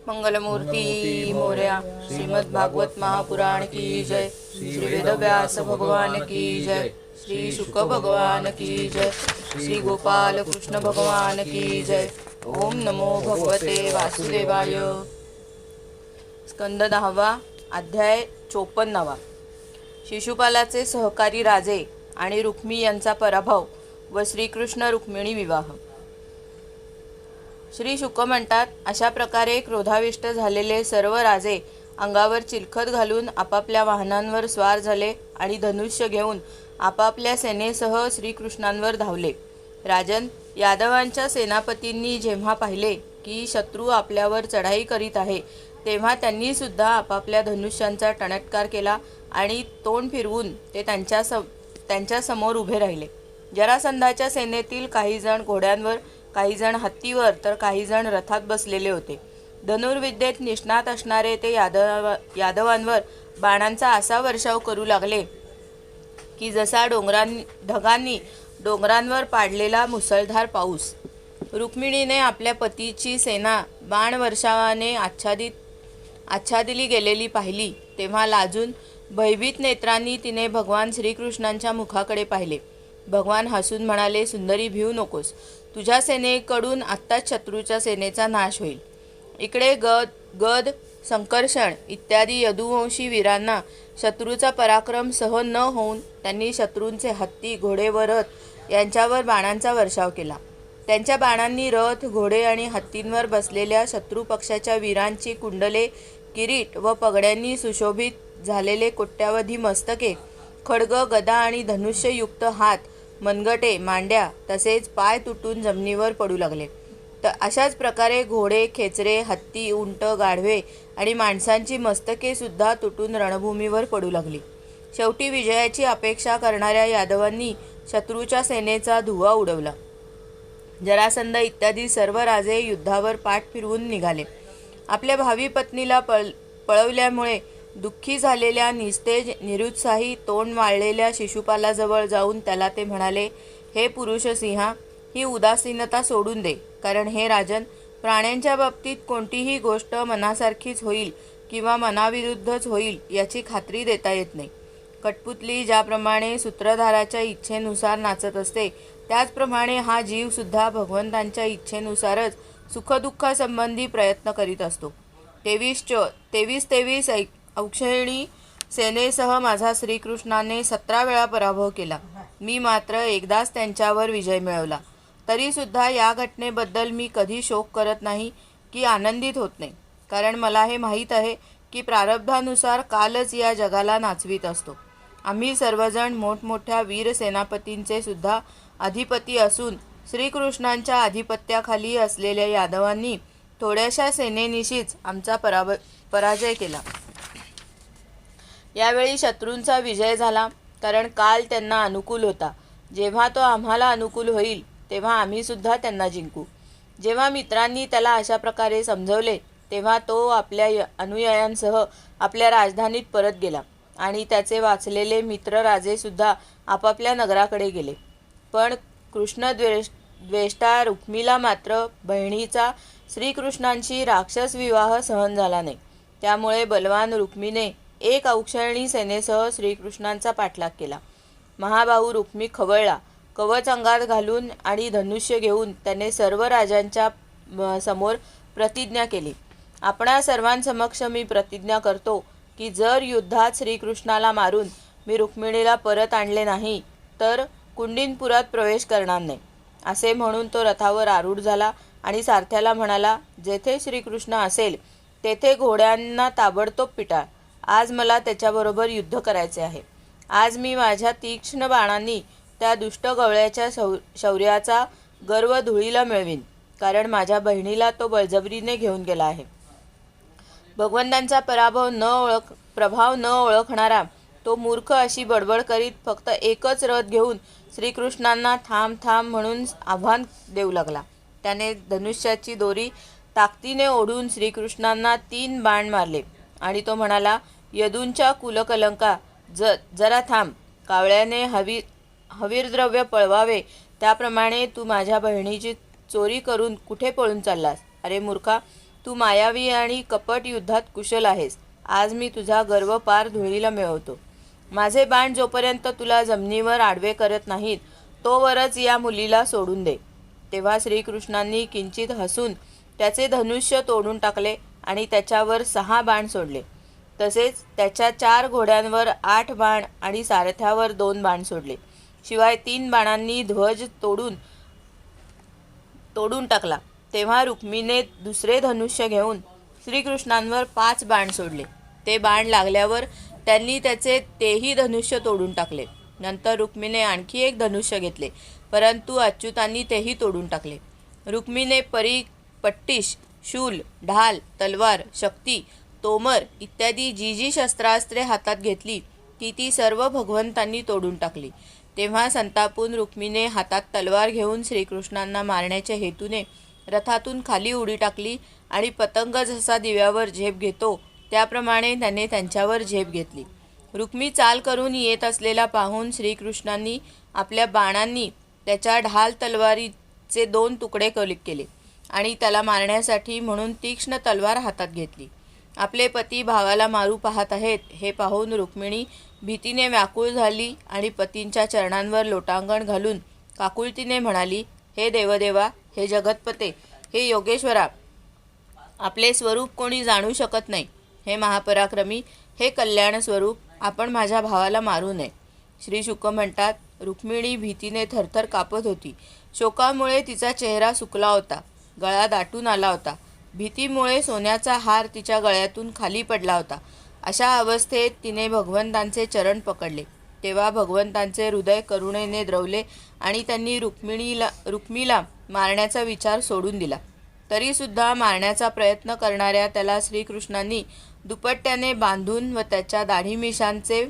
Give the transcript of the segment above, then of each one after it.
मंगलमूर्ती मोरया। श्रीमद् भागवत महापुराण की जय। श्री वेदव्यास भगवान की जय। श्री शुक भगवान की जय। श्री गोपाल कृष्ण भगवान की जय। ओम नमो भगवते वासुदेवाय। स्कंद 10 अध्याय 54। शिशुपालाचे सहकारी राजे आणि रुक्मी यांचा पराभव व श्रीकृष्ण रुक्मिणी विवाह। श्री शुक म्हणतात, अशा प्रकारे क्रोधाविष्ट झालेले सर्व राजे अंगावर चिलखत घालून आपापल्या वाहनांवर स्वार झाले आणि धनुष्य घेऊन आपापल्या सेनेसह श्रीकृष्णांवर धावले। राजन, यादवांच्या सेनापतींनी जेव्हा पाहिले की शत्रू आपल्यावर चढाई करीत आहे, तेव्हा त्यांनी सुद्धा आपापल्या धनुष्यांचा टणत्कार केला आणि तोंड फिरवून ते त्यांच्या समोर उभे राहिले। जरासंधाच्या सेनेतील काही जण घोड्यांवर, काही जण हत्तीवर तर काही जण रथात बसलेले होते। धनुर्विद्येत निष्णात असणारे ते यादवांवर बाणांचा असा वर्षाव करू लागले की जसा ढगांनी डोंगरांवर पाडलेला मुसळधार पाऊस। रुक्मिणीने आपल्या पतीची सेना बाणवर्षावाने आच्छादिली गेलेली पाहिली तेव्हा लाजून भयभीत नेत्रांनी तिने भगवान श्रीकृष्णांच्या मुखाकडे पाहिले। भगवान हसून म्हणाले, सुंदरी, भिवू नकोस, तुझ्या सेनेकडून आत्ताच शत्रूच्या सेनेचा नाश होईल। इकडे गद, संकर्षण इत्यादी यदुवंशी वीरांना शत्रूचा पराक्रम सहन न होऊन त्यांनी शत्रूंचे हत्ती, घोडे व रथ यांच्यावर बाणांचा वर्षाव केला। त्यांच्या बाणांनी रथ, घोडे आणि हत्तींवर बसलेल्या शत्रू पक्षाच्या वीरांची कुंडले, किरीट व पगड्यांनी सुशोभित झालेले कोट्यावधी मस्तके, खड्ग, गदा आणि धनुष्ययुक्त हात, मनगटे, मांड्या तसेच पाय तुटून जमिनीवर पडू लागले। तर अशाच प्रकारे घोडे, खेचरे, हत्ती, उंट, गाढवे आणि माणसांची मस्तके सुद्धा तुटून रणभूमीवर पडू लागली। शेवटी विजयाची अपेक्षा करणाऱ्या यादवांनी शत्रूच्या सेनेचा धुव्वा उडवला। जरासंध इत्यादी सर्व राजे युद्धावर पाठ फिरवून निघाले। आपल्या भावी पत्नीला पळवल्यामुळे दुःखी झालेल्या निस्तेज, निरुत्साही, तोंड वाळलेल्या शिशुपालाजवळ जाऊन त्याला ते म्हणाले, हे पुरुष सिंहा, ही उदासीनता सोडून दे, कारण हे राजन, प्राण्यांच्या बाबतीत कोणतीही गोष्ट मनासारखीच होईल किंवा मनाविरुद्धच होईल याची खात्री देता येत नाही। कठपुतली ज्याप्रमाणे सूत्रधाराच्या इच्छेनुसार नाचत असते, त्याचप्रमाणे हा जीव सुद्धा भगवंतांच्या इच्छेनुसारच सुखदुःखासंबंधी प्रयत्न करीत असतो। 23 औक्षहिणी सेनेसह माझा श्रीकृष्णाने 17 वेळा पराभव केला। मी मात्र एकदाच त्यांच्यावर विजय मिळवला। तरीसुद्धा या घटनेबद्दल मी कधी शोक करत नाही की आनंदित होत नाही, कारण मला हे माहीत आहे की प्रारब्धानुसार कालच या जगाला नाचवीत असतो। आम्ही सर्वजण मोठमोठ्या वीर सेनापतींचे सुद्धा अधिपती असून श्रीकृष्णांच्या अधिपत्याखाली असलेल्या यादवांनी थोड्याशा सेनेनिशीच आमचा पराजय केला। यावेळी शत्रूंचा विजय झाला, कारण काल त्यांना अनुकूल होता। जेव्हा तो आम्हाला अनुकूल होईल तेव्हा आम्ही सुद्धा त्यांना जिंकू। जेव्हा मित्रांनी त्याला अशा प्रकारे समजवले तेव्हा तो आपल्या अनुयायांसह आपल्या राजधानीत परत गेला आणि त्याचे वाचलेले मित्र राजे सुद्धा आपापल्या नगराकडे गेले। पण कृष्णद्वेष्टा रुक्मीला मात्र बहिणीचा श्रीकृष्णांशी राक्षस विवाह सहन झाला नाही। त्यामुळे बलवान रुक्मीने 1 औक्षहिणी सेनेसह श्रीकृष्णांचा पाठलाग केला। महाबाहू रुक्मी खवळला। कवच अंगात घालून आणि धनुष्य घेऊन त्याने सर्व राजांच्या समोर प्रतिज्ञा केली, आपणा सर्वांसमक्ष मी प्रतिज्ञा करतो की जर युद्धात श्रीकृष्णाला मारून मी रुक्मिणीला परत आणले नाही तर कुंडिनपुरात प्रवेश करणार नाही। असे म्हणून तो रथावर आरूढ झाला आणि सारथ्याला म्हणाला, जेथे श्रीकृष्ण असेल तेथे घोड्यांना ताबडतोब पिटाळ। आज मला त्याच्याबरोबर युद्ध करायचे आहे। आज मी माझ्या तीक्ष्ण बाणांनी त्या दुष्ट गवळ्याच्या शौर्याचा गर्व धुळीला मिळवीन, कारण माझ्या बहिणीला तो बळजबरीने घेऊन गेला आहे। भगवंतांचा प्रभाव न ओळखणारा तो मूर्ख अशी बडबड करीत फक्त एकच रथ घेऊन श्रीकृष्णांना थांब थांब म्हणून आव्हान देऊ लागला। त्याने धनुष्याची दोरी ताकदीने ओढून श्रीकृष्णांना 3 बाण मारले आणि तो म्हणाला, यदूंच्या कुलकलंका, जरा थांब। कावळ्याने हवीरद्रव्य पळवावे त्याप्रमाणे तू माझ्या बहिणीची चोरी करून कुठे पळून चाललास? अरे मूर्खा, तू मायावी आणि कपट युद्धात कुशल आहेस. आज मी तुझा गर्व पार धुळीला मिळवतो. माझे बाण जोपर्यंत तुला जमिनीवर आडवे करत नाहीत तोवरच या मुलीला सोडून दे. तेव्हा श्रीकृष्णांनी किंचित हसून त्याचे धनुष्य तोडून टाकले आणि त्याच्यावर 6 बाण सोडले. तसेच त्याच्या 4 घोड्यांवर 8 बाण आणि सारथ्यावर 2 बाण सोडले. शिवाय 3 बाणांनी ध्वज तोडून टाकला. तेव्हा रुक्मिणीने दुसरे धनुष्य घेऊन श्रीकृष्णांवर 5 बाण सोडले. ते बाण लागल्यावर त्यांनी त्याचे तेही धनुष्य तोडून टाकले. नंतर रुक्मिणीने आणखी एक धनुष्य घेतले, परंतु अच्युतांनी तेही तोडून टाकले. रुक्मिणीने परी, पट्टिश, शूल, ढाल, तलवार, शक्ती, तोमर इत्यादी जी जी शस्त्रास्त्रे हातात घेतली ती सर्व भगवंतांनी तोडून टाकली. तेव्हा संतापून रुक्मिणीने हातात तलवार घेऊन श्रीकृष्णांना मारण्याच्या हेतूने रथातून खाली उडी टाकली आणि पतंग जसा दिव्यावर झेप घेतो त्याप्रमाणे त्याने त्यांच्यावर झेप घेतली. रुक्मी चाल करून येत असलेला पाहून श्रीकृष्णांनी आपल्या बाणांनी त्याच्या ढाल तलवारीचे 2 तुकडे केले आणि त्याला मारण्यासाठी म्हणून तीक्ष्ण तलवार हातात घेतली. आपले पती भावाला मारू पाहत आहेत हे पाहून रुक्मिणी भीतीने व्याकुळ झाली आणि पतींच्या चरणांवर लोटांगण घालून काकुळतीने म्हणाली, हे देवदेवा, हे जगतपते, हे योगेश्वरा, आपले स्वरूप कोणी जाणू शकत नाही. हे महापराक्रमी, हे कल्याण स्वरूप, आपण माझ्या भावाला मारू नये. श्री शुक म्हणतात, रुक्मिणी भीतीने थरथर कापत होती. शोकामुळे तिचा चेहरा सुकला होता, गळा दाटून आला होता. भीतीमुळे सोन्याचा हार तिच्या गळ्यातून खाली पडला होता. अशा अवस्थेत तिने भगवंतांचे चरण पकडले. तेव्हा भगवंतांचे हृदय करुणेने द्रवले आणि त्यांनी रुक्मीला मारण्याचा विचार सोडून दिला. तरीसुद्धा मारण्याचा प्रयत्न करणाऱ्या त्याला श्रीकृष्णांनी दुपट्ट्याने बांधून व त्याच्या दाढीमिशांचे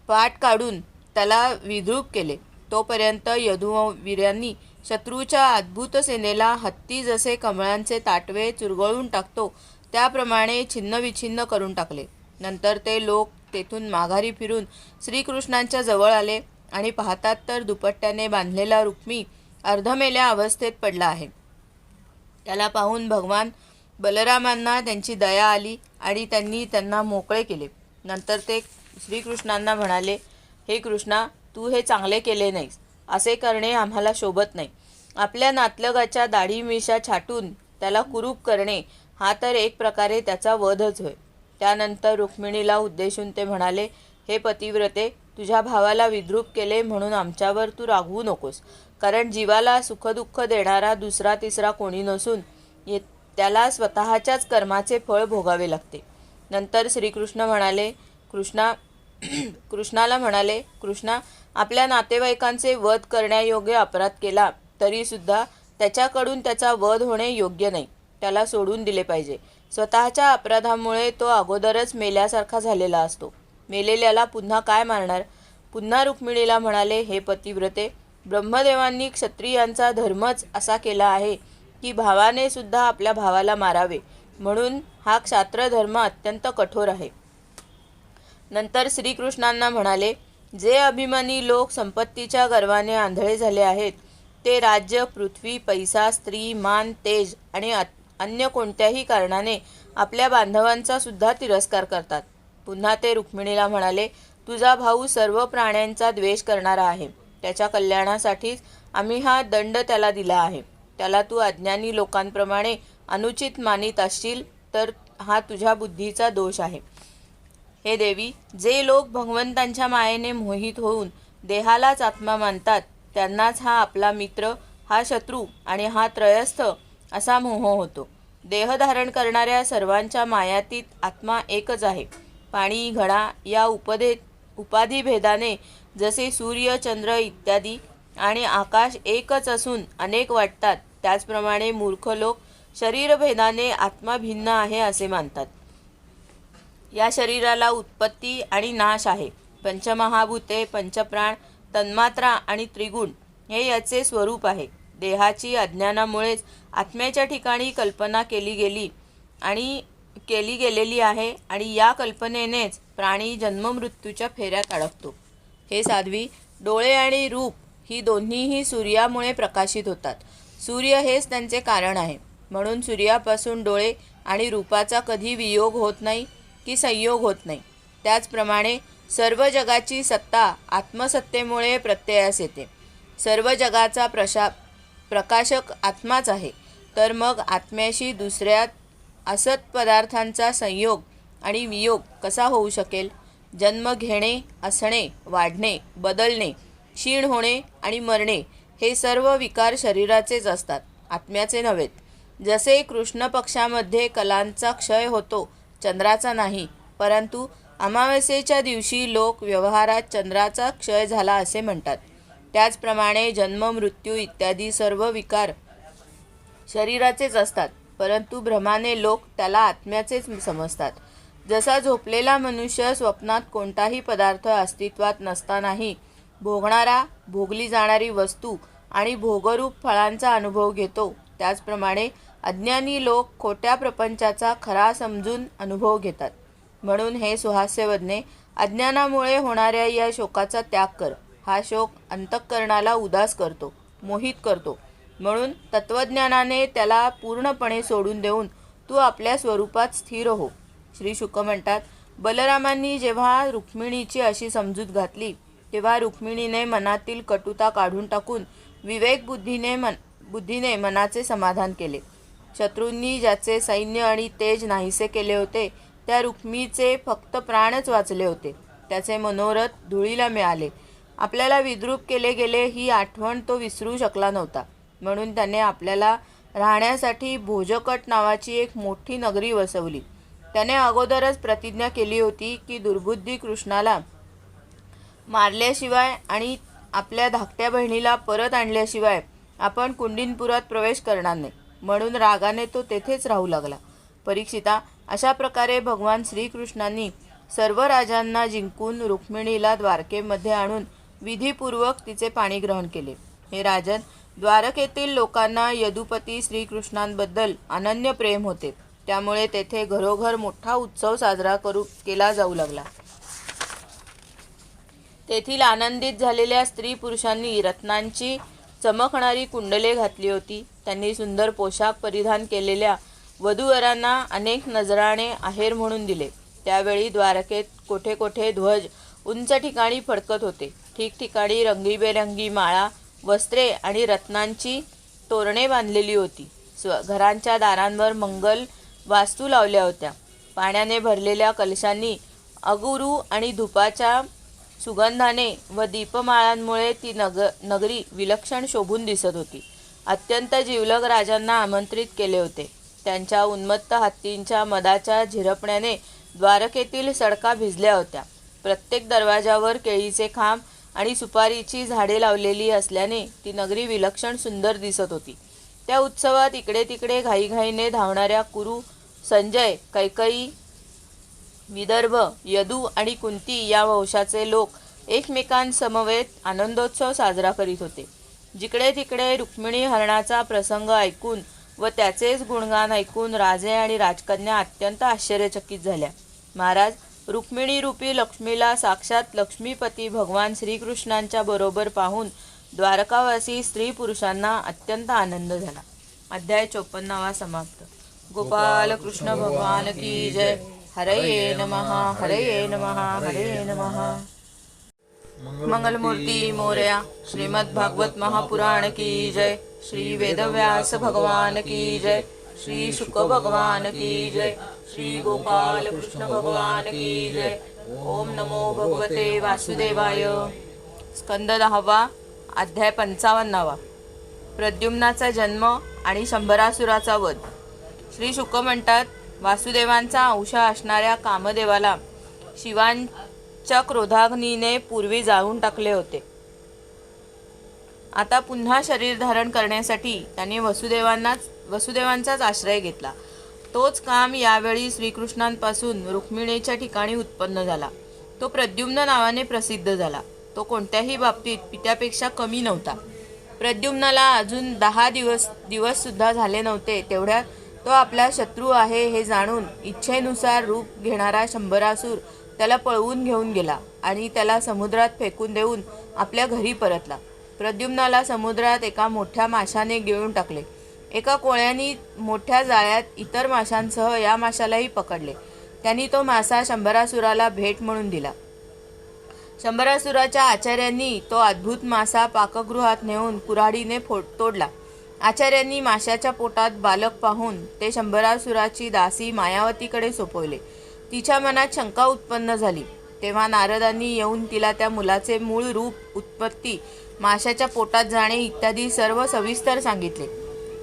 पाट काढून त्याला विद्रूप केले. तोपर्यंत यदुवीरांनी शत्रूच्या अद्भुत सेनेला हत्ती जसे कमळांचे ताटवे चुरगळून टाकतो त्याप्रमाणे छिन्नविछिन्न करून टाकले. नंतर ते लोक तेथून माघारी फिरून श्रीकृष्णांच्या जवळ आले आणि पाहतात तर दुपट्ट्याने बांधलेला रुक्मी अर्धमेल्या अवस्थेत पडला आहे. त्याला पाहून भगवान बलरामांना त्यांची दया आली आणि त्यांनी त्यांना मोकळे केले. नंतर ते श्रीकृष्णांना म्हणाले, हे कृष्णा, तू हे चांगले केले नाहीस. असे करणे आम्हाला शोभत नाही. आपल्या नातलगाच्या दाढी मिशा छाटून त्याला कुरूप करणे हा तर एक प्रकारे त्याचा वधच होय. त्यानंतर रुक्मिणीला उद्देशून ते म्हणाले, हे पतिव्रते, तुझ्या भावाला विद्रूप केले म्हणून आमच्यावर तू रागवू नकोस. कारण जीवाला सुखदुःख देणारा दुसरा तिसरा कोणी नसून त्याला स्वतःच्याच कर्माचे फळ भोगावे लागते. नंतर श्रीकृष्ण म्हणाले, कृष्णाला म्हणाले, कृष्णा, आपल्या नातेवाईकांचे वध करण्यायोग्य अपराध केला तरीसुद्धा त्याच्याकडून त्याचा वध होणे योग्य नाही. त्याला सोडून दिले पाहिजे. स्वतःच्या अपराधामुळे तो अगोदरच मेल्यासारखा झालेला असतो. मेलेल्याला पुन्हा काय मारणार. पुन्हा रुक्मिणीला म्हणाले, हे पतिव्रते, ब्रह्मदेवांनी क्षत्रियांचा धर्मच असा केला आहे की भावाने सुद्धा आपल्या भावाला मारावे. म्हणून हा क्षात्रधर्म अत्यंत कठोर आहे. नंतर श्रीकृष्णांना म्हणाले, जे अभिमानी लोक संपत्तीच्या गर्वाने आंधळे झाले आहेत ते राज्य, पृथ्वी, पैसा, स्त्री, मान, तेज आणि अन्य कोणत्याही कारणाने आपल्या बांधवांचा सुद्धा तिरस्कार करतात. पुन्हा ते रुक्मिणीला म्हणाले, तुझा भाऊ सर्व प्राण्यांचा द्वेष करणारा आहे. त्याच्या कल्याणासाठीच आम्ही हा दंड त्याला दिला आहे. त्याला तू अज्ञानी लोकांप्रमाणे अनुचित मानित असशील तर हा तुझ्या बुद्धीचा दोष आहे. हे देवी, जे लोक भगवंतांच्या मायेने मोहित होऊन देहालाच आत्मा मानतात त्यांनाच हा आपला मित्र, हा शत्रू आणि हा त्रयस्थ असा मोह होतो. देहधारण करणाऱ्या सर्वांच्या मायातीत आत्मा एकच आहे. पाणी, घडा या उपाधिभेदाने जसे सूर्य, चंद्र इत्यादी आणि आकाश एकच असून अनेक वाटतात, त्याचप्रमाणे मूर्ख लोक शरीरभेदाने आत्मा भिन्न आहे असे मानतात. या शरीराला उत्पत्ती आणि नाश आहे. पंचमहाभूते, पंचप्राण, तन्मात्रा आणि त्रिगुण हे याचे स्वरूप आहे. देहाची अज्ञानामुळेच आत्म्याच्या ठिकाणी कल्पना केली गेलेली आहे आणि या कल्पनेनेच प्राणी जन्ममृत्यूच्या फेऱ्यात अडकतो. हे साध्वी, डोळे आणि रूप ही दोन्हीही सूर्यामुळे प्रकाशित होतात. सूर्य हेच त्यांचे कारण आहे. म्हणून सूर्यापासून डोळे आणि रूपाचा कधी वियोग होत नाही की संयोग होत नाही. त्याचप्रमाणे सर्व जगाची सत्ता आत्मसत्तेमुळे प्रत्ययास येते. सर्व जगाचा प्रकाशक आत्माच आहे. तर मग आत्म्याशी दुसऱ्या असत पदार्थांचा संयोग आणि वियोग कसा होऊ शकेल? जन्म घेणे, असणे, वाढणे, बदलणे, क्षीण होणे आणि मरणे हे सर्व विकार शरीराचेच असतात, आत्म्याचे नव्हेत. जसे कृष्ण पक्षामध्ये कलांचा क्षय होतो, चंद्राचा नाही. परंतु अमावास्येच्या दिवशी लोक व्यवहारात चंद्राचा क्षय झाला असे म्हणतात. त्याचप्रमाणे जन्म, मृत्यू इत्यादी सर्व विकार शरीराचेच असतात, परंतु भ्रमाने लोक त्याला आत्म्याचेच समजतात. जसा झोपलेला मनुष्य स्वप्नात कोणताही पदार्थ अस्तित्वात नसतानाही भोगणारा, भोगली जाणारी वस्तू आणि भोगरूप फळांचा अनुभव घेतो, त्याचप्रमाणे अज्ञानी लोक खोट्या प्रपंचाचा खरा समजून अनुभव घेतात. म्हणून हे सुहास्यवदने, अज्ञानामुळे होणाऱ्या या शोकाचा त्याग कर. हा शोक अंतःकरणाला उदास करतो, मोहित करतो. म्हणून तत्त्वज्ञानाने त्याला पूर्णपणे सोडून देऊन तू आपल्या स्वरूपात स्थिर हो. श्री शुक म्हणतात, बलरामांनी जेव्हा रुक्मिणीची अशी समजूत घातली तेव्हा रुक्मिणीने मनातील कटुता काढून टाकून विवेक बुद्धीने मनाचे समाधान केले. शत्रूंनी ज्याचे सैन्य आणि तेज नाहीसे केले होते त्या रुक्मीचे फक्त प्राणच वाचले होते. त्याचे मनोरथ धुळीला मिळाले. आपल्याला विद्रूप केले गेले ही आठवण तो विसरू शकला नव्हता. म्हणून त्याने आपल्याला राहण्यासाठी भोजकट नावाची एक मोठी नगरी वसवली. त्याने अगोदरच प्रतिज्ञा केली होती की दुर्बुद्धी कृष्णाला मारल्याशिवाय आणि आपल्या धाकट्या बहिणीला परत आणल्याशिवाय आपण कुंडिनपुरात प्रवेश करणार नाही. म्हणून रागाने तो तेथेच राहू लागला. परीक्षिता, अशा प्रकारे भगवान श्रीकृष्णांनी सर्व राजांना जिंकून रुक्मिणीला द्वारकेमध्ये आणून विधीपूर्वक तिचे पाणी ग्रहण केले. हे राजन, द्वारकेतील लोकांना यदुपती श्रीकृष्णांबद्दल अनन्य प्रेम होते. त्यामुळे तेथे घरोघर मोठा उत्सव साजरा केला जाऊ लागला. तेथील आनंदित झालेल्या स्त्री पुरुषांनी रत्नांची चमकणारी कुंडले घातली होती. त्यांनी सुंदर पोशाख परिधान केलेल्या वधूवरांना अनेक नजराणे आहेर म्हणून दिले. त्यावेळी द्वारकेत कोठे कोठे ध्वज उंच ठिकाणी फडकत होते. ठिकठिकाणी रंगीबेरंगी माळा, वस्त्रे आणि रत्नांची तोरणे बांधलेली होती. घरांच्या दारांवर मंगल वास्तू लावल्या होत्या. पाण्याने भरलेल्या कलशांनी अगुरू आणि धुपाच्या सुगंधाने व दीपमाळांमुळे ती नगरी विलक्षण शोभून दिसत होती. अत्यंत जिवलग राजांना आमंत्रित केले होते. त्यांच्या उन्मत्त हत्तींच्या मदाच्या झिरपण्याने द्वारकेतील सडका भिजल्या होत्या. प्रत्येक दरवाजावर केळीचे खांब आणि सुपारीची झाडे लावलेली असल्याने ती नगरी विलक्षण सुंदर दिसत होती. त्या उत्सवात इकडे तिकडे घाईघाईने धावणाऱ्या कुरु, संजय, कैकयी, विदर्भ, यदू आणि कुंती या वंशाचे लोक एकमेकांसमवेत आनंदोत्सव साजरा करीत होते. जिकडे तिकडे रुक्मिणी हरणाचा प्रसंग ऐकून व त्याचेच गुणगान ऐकून राजे आणि राजकन्या अत्यंत आश्चर्यचकित झाल्या. महाराज, रुक्मिणी रूपी लक्ष्मीला साक्षात लक्ष्मीपती भगवान श्रीकृष्णांच्या बरोबर पाहून द्वारकावासी स्त्री पुरुषांना अत्यंत आनंद झाला. अध्याय 54 समाप्त. गोपाल कृष्ण भगवान की जय. हरये नमः, हरये नमः, हरये नमः. मंगलमूर्ती मोरया. श्रीमद् भागवत महापुराण की जय. श्री वेदव्यास भगवान की जय. श्री शुक भगवान की जय. श्री गोपाल कृष्ण भगवान की जय. ओम नमो भगवते वासुदेवाय. स्कंद 10, अध्याय 55. प्रद्युम्नाचा जन्म आणि शंभरासुराचा वध. श्री शुक म्हणतात, वासुदेवांचा अंश असणाऱ्या कामदेवाला शिवांच्या क्रोधाग्नीने पूर्वी जाळून टाकले होते. आता पुन्हा शरीर धारण करण्यासाठी त्याने वसुदेवांचाच आश्रय घेतला. तोच काम यावेळी श्रीकृष्णांपासून रुक्मिणीच्या ठिकाणी उत्पन्न झाला. तो प्रद्युम्न नावाने प्रसिद्ध झाला. तो कोणत्याही बाबतीत पित्यापेक्षा कमी नव्हता. प्रद्युम्नाला अजून 10 दिवस सुद्धा झाले नव्हते तेवढ्यात तो आपला शत्रू आहे हे जाणून इच्छेनुसार रूप घेणारा शंभरासूर त्याला पळवून घेऊन गेला आणि त्याला समुद्रात फेकून देऊन आपल्या घरी परतला. प्रद्युम्नाला समुद्रात एका मोठ्या माशाने गिळून टाकले. एका कोळ्यानी मोठ्या जाळ्यात इतर माशांसह या माशालाही पकडले. त्यांनी तो मासा शंभरासुराला भेट म्हणून दिला. शंभरासुराच्या आचार्यांनी तो अद्भुत मासा पाकगृहात नेऊन कुऱ्हाडीने तोडला. आचार्यांनी माशाच्या पोटात बालक पाहून ते शंभरासुराची दासी मायावतीकडे सोपवले. तिच्या मनात शंका उत्पन्न झाली. तेव्हा नारदांनी येऊन तिला त्या मुलाचे मूळ रूप, उत्पत्ती, माशाच्या पोटात जाणे इत्यादी सर्व सविस्तर सांगितले.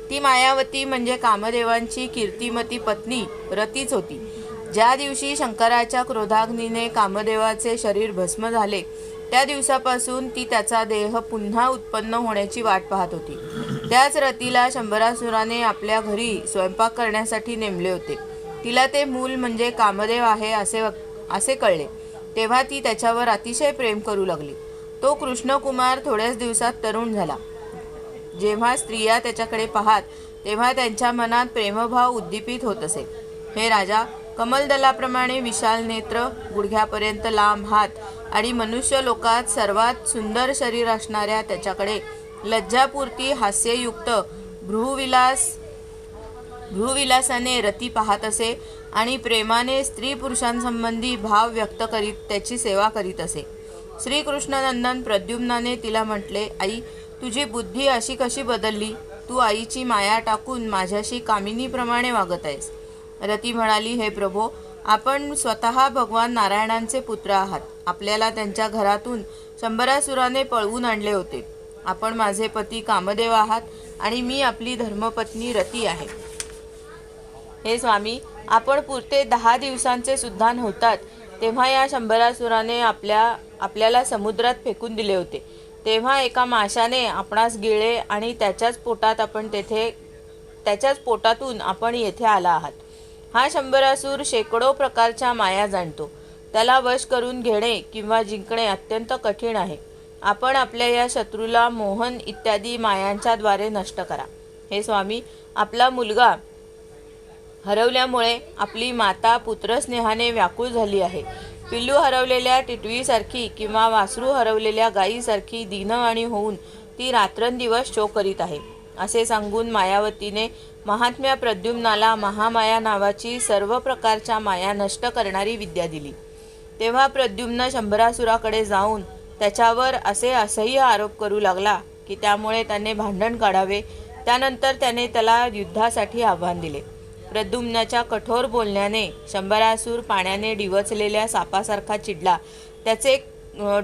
ती मायावती म्हणजे कामदेवांची कीर्तिमती पत्नी रतीच होती. ज्या दिवशी शंकराच्या क्रोधाग्नीने कामदेवाचे शरीर भस्म झाले त्या दिवसापासून ती त्याचा देह पुन्हा उत्पन्न होण्याची वाट पाहत होती. त्याच रतीला शंभरासुराने आपल्या घरी स्वयंपाक करण्यासाठी नेमले होते. तिला ते मूल म्हणजे कामदेव आहे असे कळले. तेव्हा ती त्याच्यावर अतिशय प्रेम करू लागली. तो कृष्णकुमार थोड्याच दिवसात तरुण झाला. जेव्हा स्त्रिया त्याच्याकडे पाहात तेव्हा त्यांच्या मनात प्रेमभाव उद्दीपित होत असे. हे राजा, कमलदलाप्रमाणे विशाल नेत्र, गुडघ्यापर्यंत लांब हात आणि मनुष्य लोकात सर्वात सुंदर शरीर असणाऱ्या त्याच्याकडे लज्जापुरती हास्ययुक्त भ्रूविलासाने रती पाहत असे आणि प्रेमाने स्त्री पुरुषांसंबंधी भाव व्यक्त करीत त्याची सेवा करीत असे. श्रीकृष्णनंदन प्रद्युम्नाने तिला म्हटले, आई, तुझी बुद्धी अशी कशी बदलली? तू आईची माया टाकून माझ्याशी कामिनीप्रमाणे वागत आहेस. रती म्हणाली, हे प्रभो, आपण स्वतः भगवान नारायणांचे पुत्र आहात. आपल्याला त्यांच्या घरातून शंभरासुराने पळवून आणले होते. आपण माझे पती कामदेव आहात आणि मी आपली धर्मपत्नी रती आहे. हे स्वामी, आपण पुरते 10 दिवसांचे सुद्धा नव्हतात तेव्हा या शंभरासुराने आपल्याला समुद्रात फेकून दिले होते. तेव्हा एका माशाने आपणास गिळले आणि त्याच्याच पोटातून आपण येथे आला आहात. हा शंभरासूर शेकडो प्रकारच्या माया जाणतो. त्याला वश करून घेणे किंवा जिंकणे अत्यंत कठीण आहे. आपण आपल्या या शत्रूला मोहन इत्यादी मायांच्या द्वारे नष्ट करा. हे स्वामी, आपला मुलगा हरवल्यामुळे आपली माता पुत्रस्नेहाने व्याकुळ झाली आहे. पिल्लू हरवलेल्या टिटवीसारखी किंवा वासरू हरवलेल्या गायीसारखी दीनवाणी होऊन ती रात्रंदिवस शोक करीत आहे. असे सांगून मायावतीने महात्म्या प्रद्युम्नाला महामाया नावाची सर्व प्रकारच्या माया नष्ट करणारी विद्या दिली. तेव्हा प्रद्युम्न शंभरासुराकडे जाऊन त्याच्यावर असे असह्य आरोप करू लागला की त्यामुळे त्याने भांडण काढावे. त्यानंतर त्याने त्याला युद्धासाठी आव्हान दिले. प्रद्युम्नाच्या कठोर बोलण्याने शंभरासूर पाण्याने डिवचलेल्या सापासारखा चिडला. त्याचे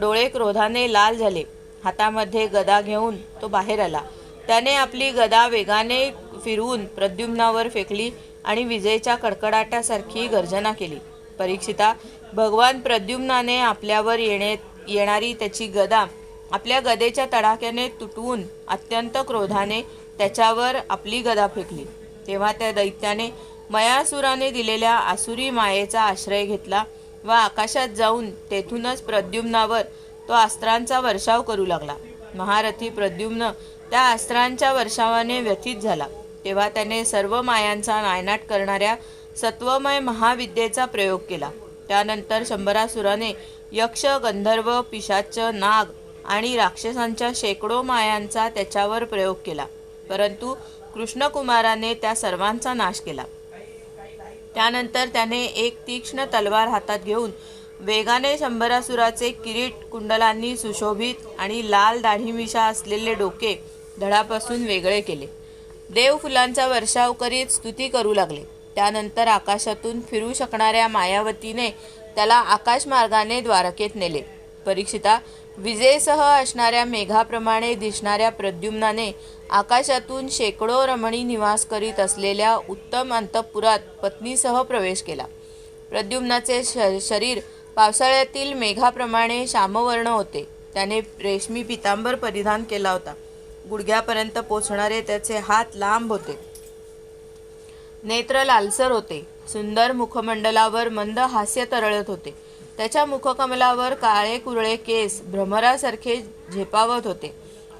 डोळे क्रोधाने लाल झाले. हातामध्ये गदा घेऊन तो बाहेर आला. त्याने आपली गदा वेगाने फिरवून प्रद्युम्नावर फेकली आणि विजेच्या कडकडाटासारखी गर्जना केली. परीक्षिता, भगवान प्रद्युम्नाने आपल्यावर येणारी त्याची गदा आपल्या गदेच्या तडाख्याने तुटवून अत्यंत क्रोधाने त्याच्यावर आपली गदा फेकली. तेव्हा त्या दैत्याने मयासुराने दिलेल्या आसुरी मायेचा आश्रय घेतला व आकाशात जाऊन तेथूनच प्रद्युम्नावर तो अस्त्रांचा वर्षाव करू लागला. महारथी प्रद्युम्न त्या अस्त्रांच्या वर्षावाने व्यथित झाला. तेव्हा त्याने सर्व मायांचा नायनाट करणाऱ्या सत्वमय महाविद्येचा प्रयोग केला. त्यानंतर शंभरासुराने यक्ष, गंधर्व, पिशाच, नाग आणि राक्षसांच्या शेकडो मायांचा त्याच्यावर प्रयोग केला. परंतु कृष्णकुमाराने त्या सर्वांचा नाश केला. त्यानंतर त्याने एक तीक्ष्ण तलवार हातात घेऊन वेगाने शंभरासुराचे किरीट, कुंडलांनी सुशोभित आणि लाल दाढीमिशा असलेले डोके धडापासून वेगळे केले. देव फुलांचा वर्षाव करीत स्तुती करू लागले. त्यानंतर आकाशातून फिरू शकणाऱ्या मायावतीने त्याला आकाशमार्गाने द्वारकेत नेले. परीक्षिता, विजेसह असणाऱ्या मेघाप्रमाणे दिसणाऱ्या प्रद्युम्नाने आकाशातून शेकडो रमणी निवास करीत असलेल्या उत्तम अंतःपुरात पत्नीसह प्रवेश केला. प्रद्युम्नाचे शरीर पावसाळ्यातील मेघाप्रमाणे श्यामवर्ण होते. त्याने रेशमी पितांबर परिधान केला होता. गुडघ्यापर्यंत पोचणारे त्याचे हात लांब होते. नेत्र लालसर होते. सुंदर मुखमंडलावर मंद हास्य तरळत होते. त्याच्या मुखकमलावर काळे कुरळे केस भ्रमरासारखे झेपावत होते.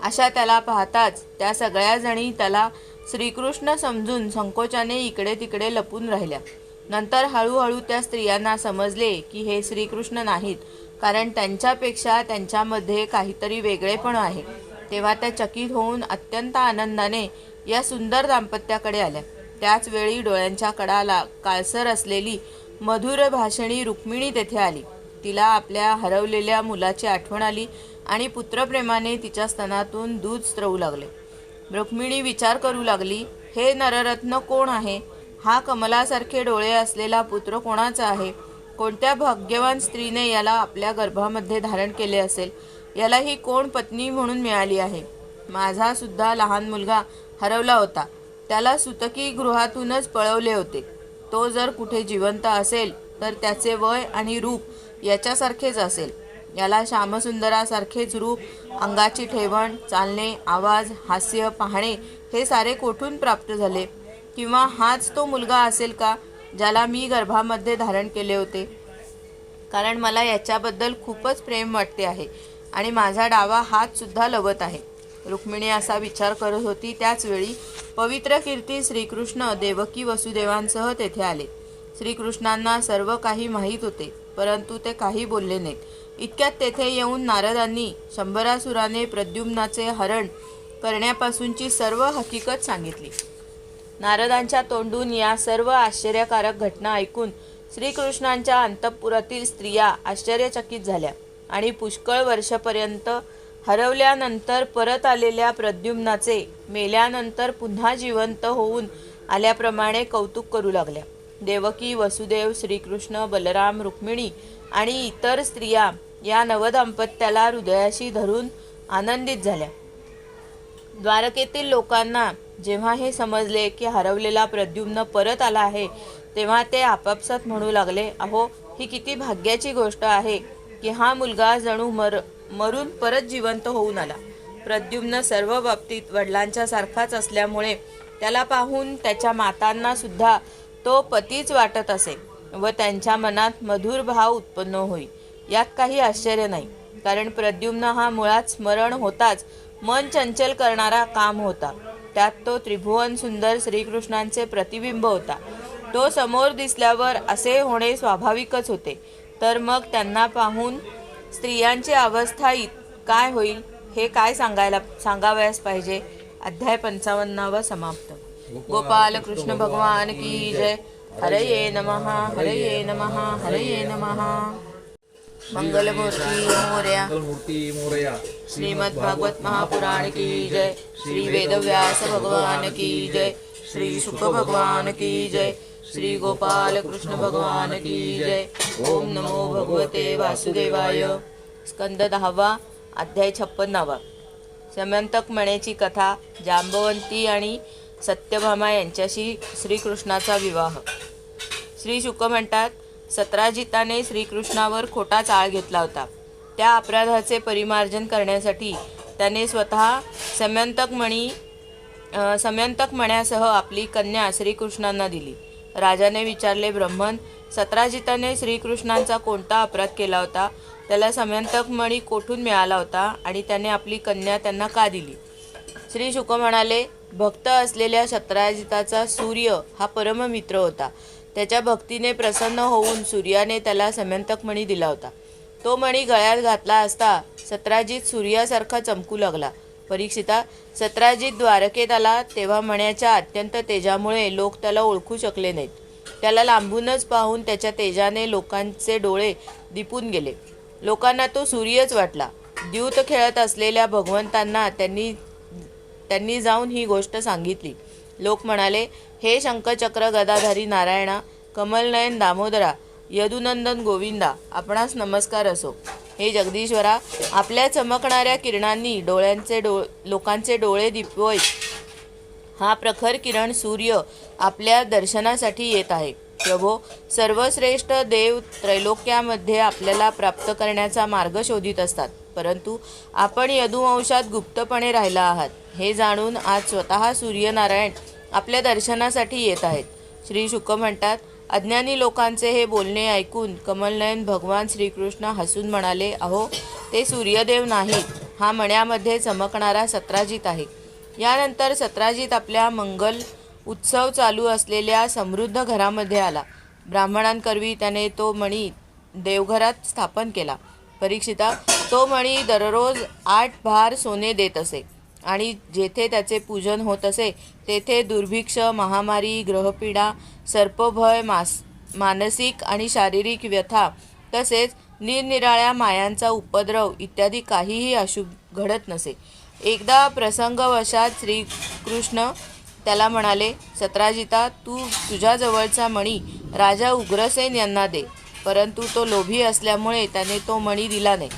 अशा त्याला पाहताच त्या सगळ्या जणी त्याला श्रीकृष्ण समजून संकोचाने इकडे तिकडे लपून राहिल्या. नंतर हळूहळू त्या स्त्रियांना समजले की हे श्रीकृष्ण नाहीत, कारण त्यांच्यापेक्षा त्यांच्यामध्ये काहीतरी वेगळेपण आहे. तेव्हा त्या चकित होऊन अत्यंत आनंदाने या सुंदर दाम्पत्याकडे आल्या. त्याच वेळी डोळ्यांच्या कडाला काळसर असलेली मधुर भाषणी रुक्मिणी तेथे आली. तिला आपल्या हरवलेल्या मुलाची आठवण आली आणि पुत्रप्रेमाने तिच्या स्तनातून दूध स्त्रवू लागले. रुक्मिणी विचार करू लागली, हे नररत्न कोण आहे? हा कमलासारखे डोळे असलेला पुत्र कोणाचा आहे? कोणत्या भाग्यवान स्त्रीने याला आपल्या गर्भामध्ये धारण केले असेल? याला ही कोण पत्नी म्हणून मिळाली आहे? माझा सुद्धा लहान मुलगा हरवला होता. त्याला सुतकी गृहातूनच पळवले होते. तो जर कुठे जिवंत असेल तर त्याचे वय आणि रूप याच्यासारखेच असेल. याला श्यामसुंदरासारखेच रूप, अंगाची ठेवण, चालणे, आवाज, हास्य, पाहणे हे सारे कोठून प्राप्त झाले? किंवा हाच तो मुलगा असेल का ज्याला मी गर्भामध्ये धारण केले होते? कारण मला याच्याबद्दल खूपच प्रेम वाटते आहे आणि माझा डावा हात सुद्धा लवत आहे. रुक्मिणी असा विचार करत होती. त्याच वेळी पवित्र कीर्ती श्रीकृष्ण देवकी वसुदेवांसह तेथे आले. श्रीकृष्णांना सर्व काही माहीत होते, परंतु ते काही बोलले नाहीत. इतक्यात तेथे येऊन नारदांनी शंभरासुराने प्रद्युम्नाचे हरण करण्यापासूनची सर्व हकीकत सांगितली. नारदांच्या तोंडून या सर्व आश्चर्यकारक घटना ऐकून श्रीकृष्णांच्या अंतःपुरातील स्त्रिया आश्चर्यचकित झाल्या आणि पुष्कळ वर्षापर्यंत हरवल्यानंतर परत आलेल्या प्रद्युम्नाचे मेल्यानंतर पुन्हा जिवंत होऊन आल्याप्रमाणे कौतुक करू लागल्या. देवकी, वसुदेव, श्रीकृष्ण, बलराम, रुक्मिणी आणि इतर स्त्रिया या नवदाम्पत्याला हृदयाशी धरून आनंदित झाल्या. द्वारकेतील लोकांना जेव्हा हे समजले की हरवलेला प्रद्युम्न परत आला आहे, तेव्हा ते आपापसात म्हणू लागले, अहो, ही किती भाग्याची गोष्ट आहे की हा मुलगा जणू मरून परत जिवंत होऊन आला. प्रद्युम्न सर्व बाबतीत वडिलांच्या सारखाच असल्यामुळे त्याला पाहून त्याच्या मातांना सुद्धा तो पतीच वाटत असे व त्यांच्या मनात मधुर भाव उत्पन्न होई. यात काही आश्चर्य नाही, कारण प्रद्युम्न हा मुळात स्मरण होताच मन चंचल करणारा काम होता. त्यात तो त्रिभुवन सुंदर श्रीकृष्णांचे प्रतिबिंब होता. तो समोर दिसल्यावर असे होणे स्वाभाविकच होते. तर मग त्यांना पाहून स्त्रियांची अवस्था काय होईल हे काय सांगावयास पाहिजे. अध्याय 55 समाप्त. गोपाल कृष्ण भगवान की जय. हरये नमः, हरये नमः, हरये नमः. मंगलमूर्ती मोरया. श्रीमद् भागवत महापुराण की जय. श्री वेदव्यास भगवान की जय. श्री शुक भगवान की जय. श्री गोपाल कृष्ण भगवान की जय. ओम नमो भगवते वासुदेवाय. स्कंद 10 अध्याय 56. समंतक मणेची कथा. जांबवंती आणि सत्यभामा यांच्याशी श्रीकृष्णाचा विवाह. श्री शुक म्हणतात, सत्राजिताने श्रीकृष्णावर खोटा चाळ घेतला होता. त्या अपराधाचे परिमार्जन करण्यासाठी त्याने स्वतः समंतक मण्यासह आपली कन्या श्रीकृष्णांना दिली. राजाने विचारले, ब्रह्मन, सत्राजिताने श्रीकृष्णांचा कोणता अपराध केला होता? त्याला समंतक मणी कोठून मिळाला होता आणि त्याने आपली कन्या त्यांना का दिली? श्री शुक म्हणाले, भक्त असलेल्या सत्राजिताचा सूर्य हा परममित्र होता. त्याच्या भक्तीने प्रसन्न होऊन सूर्याने त्याला समंतक मणी दिला होता. तो मणी गळ्यात घातला असता सत्राजित सूर्यासारखा चमकू लागला. परीक्षिता, सत्राजित द्वारकेत आला तेव्हा मण्याच्या अत्यंत तेजामुळे लोक त्याला ओळखू शकले नाहीत. त्याला लांबूनच पाहून त्याच्या तेजाने लोकांचे डोळे दिपून गेले. लोकांना तो सूर्यच वाटला. द्यूत खेळत असलेल्या भगवंतांना त्यांनी जाऊन ही गोष्ट सांगितली. लोक म्हणाले, हे शंखचक्र गदाधारी नारायणा, कमलनयन दामोदरा, यदुनंदन गोविंदा, आपणास नमस्कार असो. हे जगदीश्वरा, आपल्या चमकणाऱ्या किरणांनी लोकांचे डोळे दिपवत हा प्रखर किरण सूर्य आपल्या दर्शनासाठी येत आहे. प्रभो, सर्वश्रेष्ठ देव त्रैलोक्यामध्ये आपल्याला प्राप्त करण्याचा मार्ग शोधित असतात, परंतु आपण यदुवंशात गुप्तपणे राहिला आहात हे जाणून आज स्वतः सूर्यनारायण आपल्या दर्शनासाठी येत आहेत. श्री शुक म्हणतात, अज्ञानी लोकांचे हे बोलणे ऐकून कमलनयन भगवान श्रीकृष्ण हसून म्हणाले, अहो, ते सूर्यदेव नाहीत, हा मण्यामध्ये चमकणारा सत्राजित आहे. यानंतर सत्राजित आपल्या मंगल उत्सव चालू असलेल्या समृद्ध घरामध्ये आला. ब्राह्मणांकरवी त्याने तो मणी देवघरात स्थापन केला. परीक्षिता, तो मणी दररोज 8 भार सोने देत असे. आणि जेथे त्याचे पूजन होत असे तेथे दुर्भिक्ष, महामारी, ग्रहपीडा, सर्पभय, मानसिक आणि शारीरिक व्यथा तसेच निरनिराळ्या मायांचा उपद्रव इत्यादी काहीही अशुभ घडत नसे. एकदा प्रसंगवशात श्रीकृष्ण त्याला म्हणाले, सत्राजिता, तू तुझ्याजवळचा मणी राजा उग्रसेन यांना दे. परंतु तो लोभी असल्यामुळे त्याने तो मणी दिला नाही.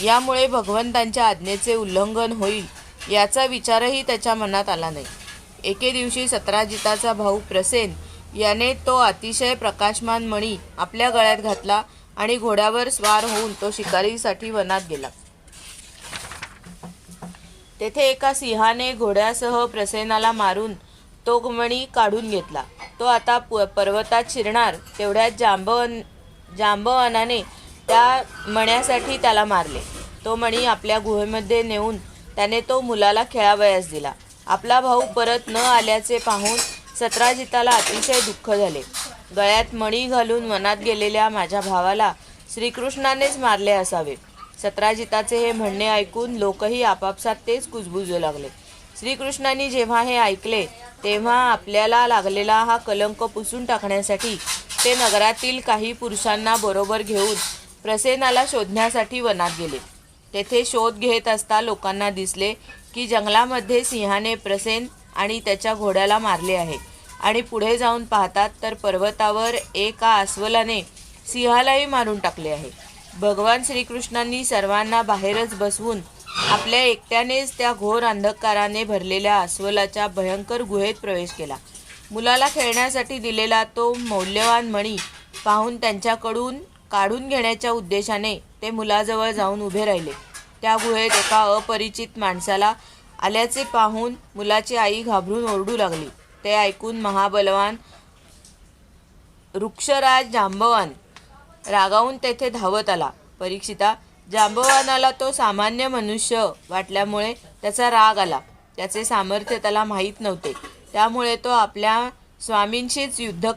यामुळे भगवंतांच्या आज्ञेचे उल्लंघन होईल याचा विचारही त्याच्या मनात आला नाही. एके दिवशी सत्राजिताचा भाऊ प्रसेन याने तो अतिशय प्रकाशमान मणी आपल्या गळ्यात घातला आणि घोड्यावर स्वार होऊन तो शिकारीसाठी वनात गेला. तेथे एका सिंहाने घोड्यासह प्रसेनाला मारून तो मणी काढून घेतला. तो आता पर्वतात शिरणार तेवढ्यात जांबवानाने त्या मण्यासाठी त्याला मारले. तो मणी आपल्या गुहेमध्ये नेऊन त्याने तो मुलाला खेळावयास दिला. आपला भाऊ परत न आल्याचे पाहून सत्राजिताला अतिशय दुःख झाले. गळ्यात मणी घालून वनात गेलेल्या माझ्या भावाला श्रीकृष्णानेच मारले असावे. सत्राजिताचे हे म्हणणे ऐकून लोकही आपापसात तेच कुजबुजू लागले. श्रीकृष्णांनी जेव्हा हे ऐकले तेव्हा आपल्याला लागलेला हा कलंक पुसून टाकण्यासाठी ते नगरातील काही पुरुषांना बरोबर घेऊन प्रसेनाला शोधण्यासाठी वनात गेले. तेथे शोध घेत असता लोकांना दिसले की जंगलामध्ये सिंहाने प्रसेन आणि त्याच्या घोड्याला मारले आहे. आणि पुढे जाऊन पाहतात तर पर्वतावर एका अस्वलाने सिंहालाही मारून टाकले आहे. भगवान श्रीकृष्णांनी सर्वांना बाहेरच बसवून आपल्या एकट्यानेच त्या घोर अंधकाराने भरलेल्या अस्वलाच्या भयंकर गुहेत प्रवेश केला. मुलाला खेळण्यासाठी दिलेला तो मौल्यवान मणी पाहून त्यांच्याकडून काढून घेण्याच्या उद्देशाने ते मुलाजवळ जाऊन उभे राहिले. त्या गुहेत एका अपरिचित माणसाला आल्याचे पाहून मुलाची आई घाबरून ओरडू लागली. ते ऐकून महाबलवान वृक्षराज जांबवान रागावून तेथे धावत आला. परीक्षिता, जांबवानाला तो सामान्य मनुष्य वाटल्यामुळे त्याचा राग आला. त्याचे सामर्थ्य त्याला माहीत नव्हते. त्यामुळे तो आपल्या स्वामींशीच युद्ध